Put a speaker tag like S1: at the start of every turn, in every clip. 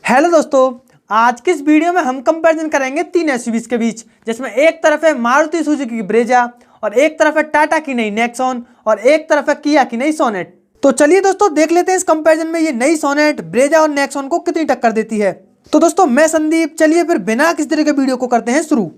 S1: Hello दोस्तों, आज की इस वीडियो में हम कंपैरिजन करेंगे तीन एसयूवीज के बीच, जिसमें एक तरफ है मारुति सुजुकी की ब्रेजा और एक तरफ है टाटा की नई नेक्सॉन और एक तरफ है किया की नई सोनेट। तो चलिए दोस्तों देख लेते हैं इस कंपैरिजन में ये नई सोनेट ब्रेजा और नेक्सॉन को कितनी टक्कर देती है। तो दोस्तों मैं संदीप, चलिए फिर बिना किसी तरह के वीडियो को करते हैं शुरू।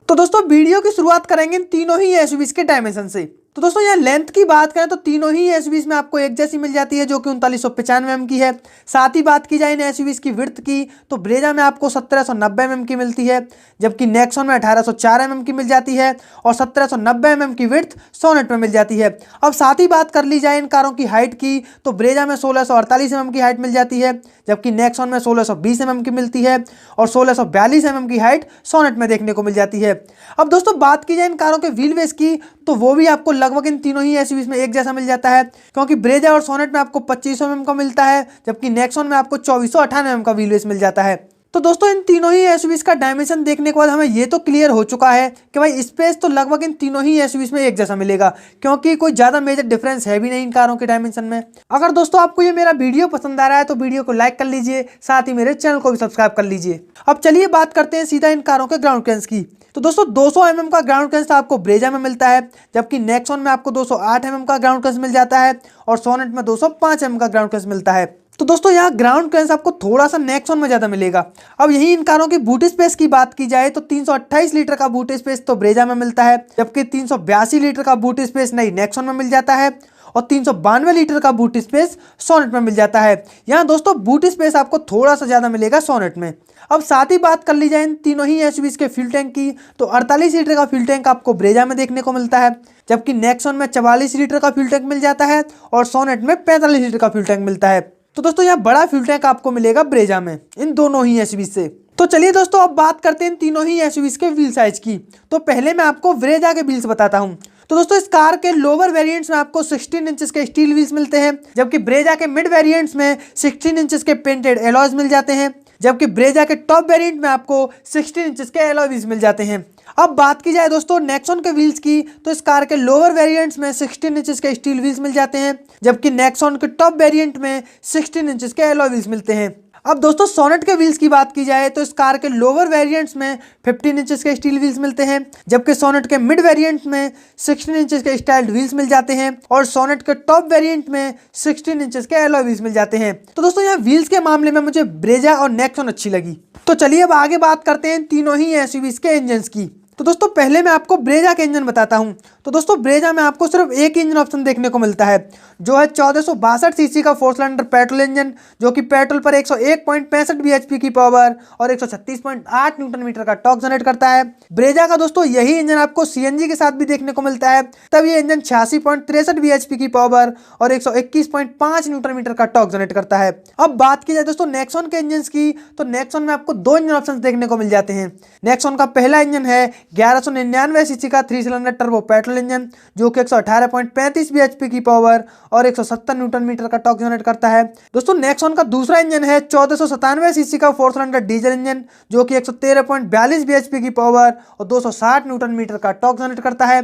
S1: तो दोस्तों वीडियो की शुरुआत करेंगे इन तीनों ही एसयूवीज के डायमेंशन से। तो दोस्तों यहाँ लेंथ की बात करें तो तीनों ही एसयूवीज में आपको एक जैसी मिल जाती है, जो कि 3995 mm की है। साथ ही बात की जाए इन एसयूवीज की विड्थ की तो ब्रेजा में आपको 1790 mm की मिलती है, जबकि नेक्सॉन में 1804 mm की मिल जाती है और 1790 mm की विड्थ सोनेट में मिल जाती है। अब साथ ही बात कर ली जाए इन कारों की हाइट की तो ब्रेजा में 1648 mm की हाइट मिल जाती है, जबकि नेक्सॉन में 1620 mm की मिलती है और 1642 mm की हाइट सोनेट में देखने को मिल जाती है। अब दोस्तों बात की जाए इन कारों के व्हील बेस की तो वो भी आपको लगभग इन तीनों ही एसयूवीज में एक जैसा मिल जाता है, क्योंकि ब्रेजा और सोनेट में आपको 2500 mm का मिलता है, जबकि नेक्सॉन में आपको 2498 mm का व्हील बेस मिल जाता है। तो दोस्तों इन तीनों ही एसयूवीज का डायमेंशन देखने के बाद हमें ये तो क्लियर हो चुका है कि भाई स्पेस तो लगभग इन तीनों ही एसयूवीज में एक जैसा मिलेगा, क्योंकि कोई ज्यादा मेजर डिफरेंस है भी नहीं इन कारों के डायमेंशन में। अगर दोस्तों आपको ये मेरा वीडियो पसंद आ रहा है तो वीडियो को लाइक कर लीजिए, साथ ही मेरे चैनल को भी सब्सक्राइब कर लीजिए। अब चलिए बात करते हैं सीधा इन कारों के ग्राउंड क्लियरेंस की। तो दोस्तों 200 mm का ग्राउंड क्लियरेंस आपको ब्रेजा में मिलता है, जबकि नेक्सॉन में आपको 208 mm का ग्राउंड क्लियरेंस मिल जाता है और सोनेट में 205 mm का ग्राउंड क्लियरेंस मिलता है। तो दोस्तों यहाँ ग्राउंड क्लियरेंस आपको थोड़ा सा नेक्सॉन में ज्यादा मिलेगा। अब यही इन कारों की बूट स्पेस की बात की जाए तो 328 लीटर का बूट स्पेस तो ब्रेजा में मिलता है, जबकि 382 लीटर का बूट स्पेस नई नेक्सॉन में मिल जाता है और 392 लीटर का बूट स्पेस सोनेट में मिल जाता है। यहाँ दोस्तों बूट स्पेस आपको थोड़ा सा ज्यादा मिलेगा सोनेट में। अब साथ ही बात कर ली जाए इन तीनों ही एसयूवीज के फ्यूल टैंक की तो 48 लीटर का फ्यूल टैंक आपको ब्रेजा में देखने को मिलता है, जबकि नेक्सॉन में 44 लीटर का फ्यूल टैंक मिल जाता है और सोनेट में 45 लीटर का फ्यूल टैंक मिलता है। तो दोस्तों यहाँ बड़ा फ्यूल टैंक आपको मिलेगा ब्रेजा में इन दोनों ही एसयूवीज से। तो चलिए दोस्तों अब बात करते हैं इन तीनों ही एसयूवीज के व्हील साइज की। तो पहले मैं आपको ब्रेजा के व्हील्स बताता हूँ। तो दोस्तों इस कार के लोअर वेरिएंट्स में आपको 16 इंचेस के स्टील व्हील्स मिलते हैं, जबकि ब्रेजा के मिड वेरिएंट्स में 16 इंचेस के पेंटेड एलॉयज मिल जाते हैं, जबकि ब्रेजा के टॉप वेरिएंट में आपको 16 इंचेस के एलॉय व्हील्स मिल जाते हैं। अब बात की जाए दोस्तों नेक्सॉन के व्हील्स की तो इस कार के लोअर वेरिएंट्स में 16 इंचेस के स्टील व्हील्स मिल जाते हैं, जबकि नेक्सॉन के टॉप वेरिएंट में 16 इंचेस के एलॉय व्हील्स मिलते हैं। अब दोस्तों सोनेट के व्हील्स की बात की जाए तो इस कार के लोअर वेरिएंट्स में 15 इंचेस के स्टील व्हील्स मिलते हैं, जबकि सोनेट के मिड वेरिएंट में 16 इंचेस के स्टाइल्ड व्हील्स मिल जाते हैं और सोनेट के टॉप वेरिएंट में 16 इंचेस के एलॉय व्हील्स मिल जाते हैं। तो दोस्तों यहाँ व्हील्स के मामले में मुझे ब्रेजा और नेक्सॉन अच्छी लगी। तो चलिए अब आगे बात करते हैं तीनों ही एसयूवीज के इंजन की। तो दोस्तों पहले मैं आपको ब्रेजा के इंजन बताता हूं। तो दोस्तों ब्रेजा में आपको सिर्फ एक इंजन ऑप्शन देखने को मिलता है, जो है 1462 सीसी का 4 सिलेंडर पेट्रोल इंजन, जो कि पेट्रोल पर 101.65 bhp की पावर और 136.8 न्यूटन मीटर का टॉर्क जनरेट करता है। ब्रेजा का दोस्तों यही इंजन आपको सीएनजी के साथ भी देखने को मिलता है, तब ये इंजन 86.63 bhp की पावर और 121.5 न्यूटन मीटर का टॉर्क जनरेट करता है। अब बात की जाए दोस्तों नेक्सॉन के इंजन की तो नेक्सॉन में आपको दो इंजन ऑप्शन देखने को मिल जाते हैं। नेक्सॉन का पहला इंजन है 1199 सीसी का 3 सिलेंडर टर्बो पेट्रोल इंजन, जो कि 118.35 bhp की पावर और 170 न्यूटन मीटर का टॉर्क जनरेट करता है। दोस्तों नेक्सॉन का दूसरा इंजन है 1497 सीसी का 4 सिलेंडर डीजल इंजन, जो कि 113.42 bhp की पावर और 260 न्यूटन मीटर का टॉर्क जनरेट करता है।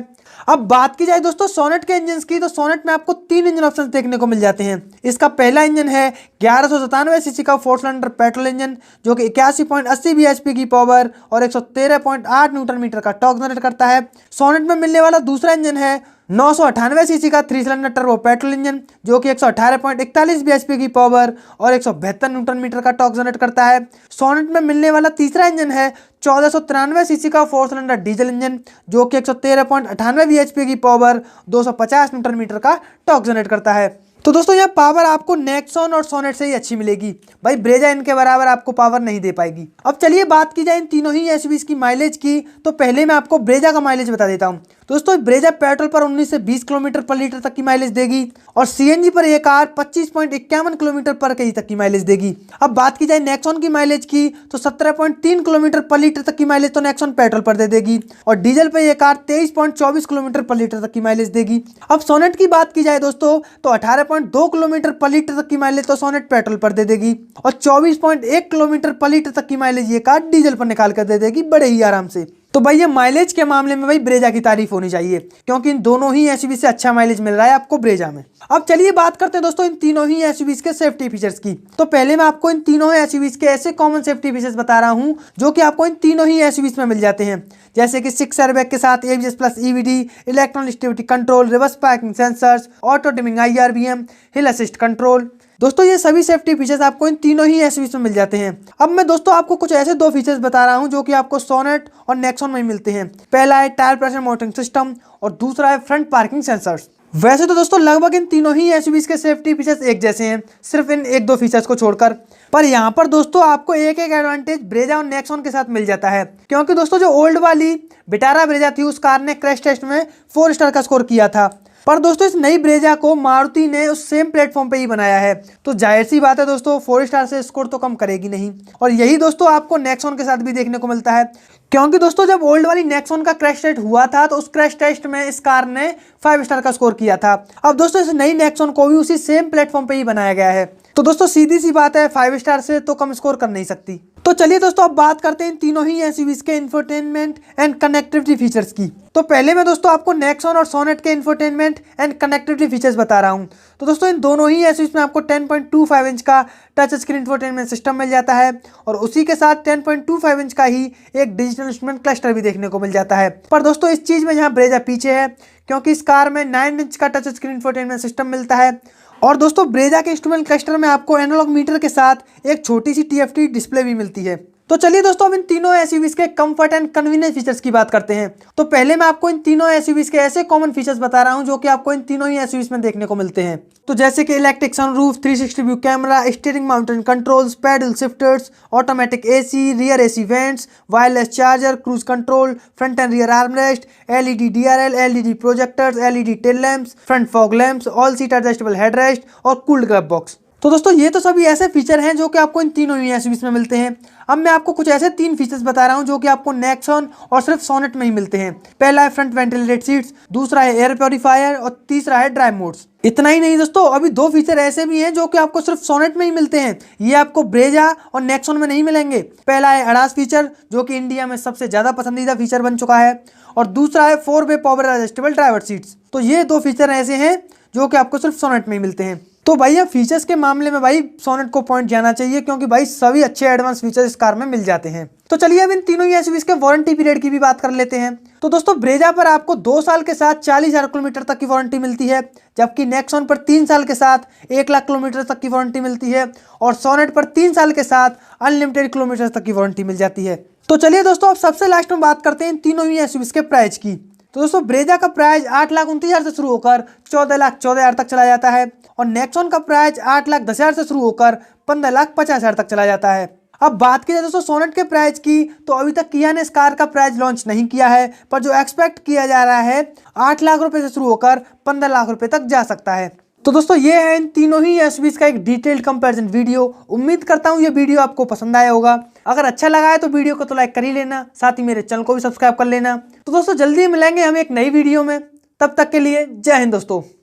S1: अब बात की जाए दोस्तों सोनेट के इंजन की तो सोनेट में आपको तीन इंजन ऑप्शन देखने को मिल जाते हैं। इसका पहला इंजन है 1197 सीसी का 4 सिलेंडर पेट्रोल इंजन, जो कि 81.80 bhp की पावर और 113.8 न्यूटन मीटर का टॉर्क जनरेट करता है। सोनेट में मिलने वाला दूसरा इंजन है 998 सीसी का 3 सिलेंडर टर्बो पेट्रोल इंजन, जो कि 118.41 bhp की पावर और 172 न्यूटन मीटर का टॉर्क जनरेट करता है। सोनेट में मिलने वाला तीसरा इंजन है 1493 सीसी का 4 सिलेंडर डीजल इंजन, जो कि 113.98 bhp की पावर 250 न्यूटन मीटर का टॉर्क जनरेट करता है। तो दोस्तों यह पावर आपको नेक्सॉन और सोनेट से ही अच्छी मिलेगी, भाई ब्रेजा इनके बराबर आपको पावर नहीं दे पाएगी। अब चलिए बात की जाए इन तीनों ही एसयूवीज की माइलेज की तो पहले मैं आपको ब्रेजा का माइलेज बता देता हूं। दोस्तों ब्रेजा पेट्रोल पर 19 से 20 किलोमीटर पर लीटर तक की माइलेज देगी और सीएनजी पर ये कार 25.51 किलोमीटर पर कहीं तक की माइलेज देगी। अब बात की जाए नेक्सॉन की माइलेज की तो 17.3 किलोमीटर पर लीटर तक की माइलेज तो नेक्सॉन पेट्रोल पर दे देगी और डीजल पर यह कार 23.24 किलोमीटर पर लीटर तक की माइलेज देगी। अब सोनेट की बात की जाए दोस्तों तो 18.2 किलोमीटर पर लीटर तक की माइलेज तो सोनेट पेट्रोल पर दे देगी और 24.1 किलोमीटर पर लीटर तक की माइलेज ये कार डीजल पर निकाल कर दे देगी बड़े ही आराम से। तो भाई ये माइलेज के मामले में भाई ब्रेजा की तारीफ होनी चाहिए, क्योंकि इन दोनों ही एसयूवी से अच्छा माइलेज मिल रहा है आपको ब्रेजा में। अब चलिए बात करते हैं दोस्तों इन तीनों ही एसयूवीज के सेफ्टी फीचर्स की। तो पहले मैं आपको इन तीनों एसयूवीज के ऐसे कॉमन सेफ्टी फीचर्स बता रहा हूं जो कि आपको इन तीनों ही एसयूवीज में मिल जाते हैं, जैसे कि 6 एयरबैग के साथ ABS plus EBD, electronic stability control, reverse parking sensors, auto dimming IRBM, हिल असिस्ट कंट्रोल। दोस्तों ये सभी सेफ्टी फीचर्स आपको इन तीनों ही एसयूवीज में मिल जाते हैं। अब मैं दोस्तों आपको कुछ ऐसे दो फीचर्स बता रहा हूं जो कि आपको सोनेट और नेक्सॉन में मिलते हैं। पहला है टायर प्रेशर मॉनिटरिंग सिस्टम और दूसरा है फ्रंट पार्किंग सेंसर्स। वैसे तो दोस्तों लगभग इन तीनों ही एसयूवीज के सेफ्टी फीचर्स एक जैसे हैं, सिर्फ इन एक दो फीचर्स को छोड़कर। पर यहाँ पर दोस्तों आपको एक एक एडवांटेज ब्रेजा और नेक्सॉन के साथ मिल जाता है, क्योंकि दोस्तों जो ओल्ड वाली विटारा ब्रेजा थी उस कार ने क्रैश टेस्ट में 4 स्टार का स्कोर किया था। पर दोस्तों इस नई ब्रेजा को मारुति ने उस सेम प्लेटफॉर्म पे ही बनाया है, तो जाहिर सी बात है दोस्तों 4 स्टार से स्कोर तो कम करेगी नहीं। और यही दोस्तों आपको नेक्सॉन के साथ भी देखने को मिलता है, क्योंकि दोस्तों जब ओल्ड वाली नेक्सॉन का क्रैश टेस्ट हुआ था तो उस क्रैश टेस्ट में इस कार ने 5 स्टार का स्कोर किया था। अब दोस्तों इस नई नेक्सॉन को भी उसी सेम प्लेटफॉर्म पे ही बनाया गया है, तो दोस्तों सीधी सी बात है 5 स्टार से तो कम स्कोर कर नहीं सकती। तो चलिए दोस्तों अब बात करते हैं इन तीनों ही एसयूवीज के इंफोटेनमेंट एंड कनेक्टिविटी फीचर्स की। तो पहले मैं दोस्तों आपको नेक्सॉन और सोनेट के इंफोटेनमेंट एंड कनेक्टिविटी फीचर्स बता रहा हूं। तो दोस्तों इन दोनों ही एसयूवीज में आपको 10.25 इंच का टच स्क्रीन इंफोटेनमेंट सिस्टम मिल जाता है और उसी के साथ 10.25 इंच का ही एक डिजिटल इंस्ट्रूमेंट क्लस्टर भी देखने को मिल जाता है। पर दोस्तों इस चीज में यहाँ ब्रेजा पीछे है, क्योंकि इस कार में 9 इंच का टच स्क्रीन इंफोटेनमेंट सिस्टम मिलता है। और दोस्तों ब्रेजा के इंस्ट्रूमेंट क्लस्टर में आपको एनालॉग मीटर के साथ एक छोटी सी TFT डिस्प्ले भी मिलती है। तो चलिए दोस्तों अब इन तीनों एसयूवीज के कंफर्ट एंड कन्वीनियंस फीचर्स की बात करते हैं। तो पहले मैं आपको इन तीनों एसयूवीज के ऐसे कॉमन फीचर्स बता रहा हूं जो कि आपको इन तीनों ही एसयूवीज में देखने को मिलते हैं। तो जैसे कि electric sunroof, 360 view camera, steering mounted controls, paddle shifters, automatic AC, rear AC vents, wireless charger, cruise control, front end rear armrest, LED DRL, LED projectors, LED tail lamps, front fog lamps, all seat adjustable headrest और cooled glove box. तो दोस्तों ये तो सभी ऐसे feature हैं जो कि आपको इन तीनों ही एसयूवीज में मिलते हैं। अब मैं आपको कुछ ऐसे 3 फीचर्स बता रहा हूं जो कि आपको नेक्सॉन और सिर्फ सोनेट में ही मिलते हैं। पहला है फ्रंट वेंटिलेटेड सीट्स, दूसरा है एयर प्योरीफायर और तीसरा है ड्राइव मोड्स। इतना ही नहीं दोस्तों, अभी 2 फीचर ऐसे भी हैं जो कि आपको सिर्फ सोनेट में ही मिलते हैं, ये आपको ब्रेजा और नेक्सॉन में नहीं मिलेंगे। पहला है ADAS फीचर जो कि इंडिया में सबसे ज्यादा पसंदीदा फीचर बन चुका है, और दूसरा है 4-वे पावर एडजस्टेबल ड्राइवर सीट्स। तो ये 2 फीचर ऐसे हैं जो कि आपको सिर्फ सोनेट में ही मिलते हैं। तो भैया फीचर्स के मामले में भाई सोनेट को पॉइंट जाना चाहिए, क्योंकि भाई सभी अच्छे एडवांस फीचर्स इस कार में मिल जाते हैं। तो चलिए अब इन तीनों ही एसयूवीज के वारंटी पीरियड की भी बात कर लेते हैं। तो दोस्तों ब्रेजा पर आपको 2 साल के साथ 40,000 किलोमीटर तक की वारंटी मिलती है, जबकि नेक्सॉन पर 3 साल के साथ 1 लाख किलोमीटर तक की वारंटी मिलती है, और सोनेट पर 3 साल के साथ अनलिमिटेड किलोमीटर तक की वारंटी मिल जाती है। तो चलिए दोस्तों अब सबसे लास्ट में बात करते हैं इन तीनों ही एसयूवीज के प्राइस की। तो दोस्तों ब्रेजा का प्राइस 8,29,000 से शुरू होकर 14,14,000 तक चला जाता है, और नेक्सॉन का प्राइस 8,10,000 से शुरू होकर 15,50,000 तक चला जाता है। अब बात की जाए दोस्तों सोनेट के प्राइस की, तो अभी तक किया ने इस कार का प्राइस लॉन्च नहीं किया है, पर जो एक्सपेक्ट किया जा रहा है 8 लाख रुपए से शुरू होकर 15 लाख रुपए तक जा सकता है। तो दोस्तों ये है इन तीनों ही एसयूवीज का एक डिटेल्ड कंपैरिजन वीडियो। उम्मीद करता हूँ ये वीडियो आपको पसंद आया होगा। अगर अच्छा लगा है तो वीडियो को तो लाइक कर ही लेना, साथ ही मेरे चैनल को भी सब्सक्राइब कर लेना। तो दोस्तों जल्दी मिलेंगे हम एक नई वीडियो में, तब तक के लिए जय हिंद दोस्तों।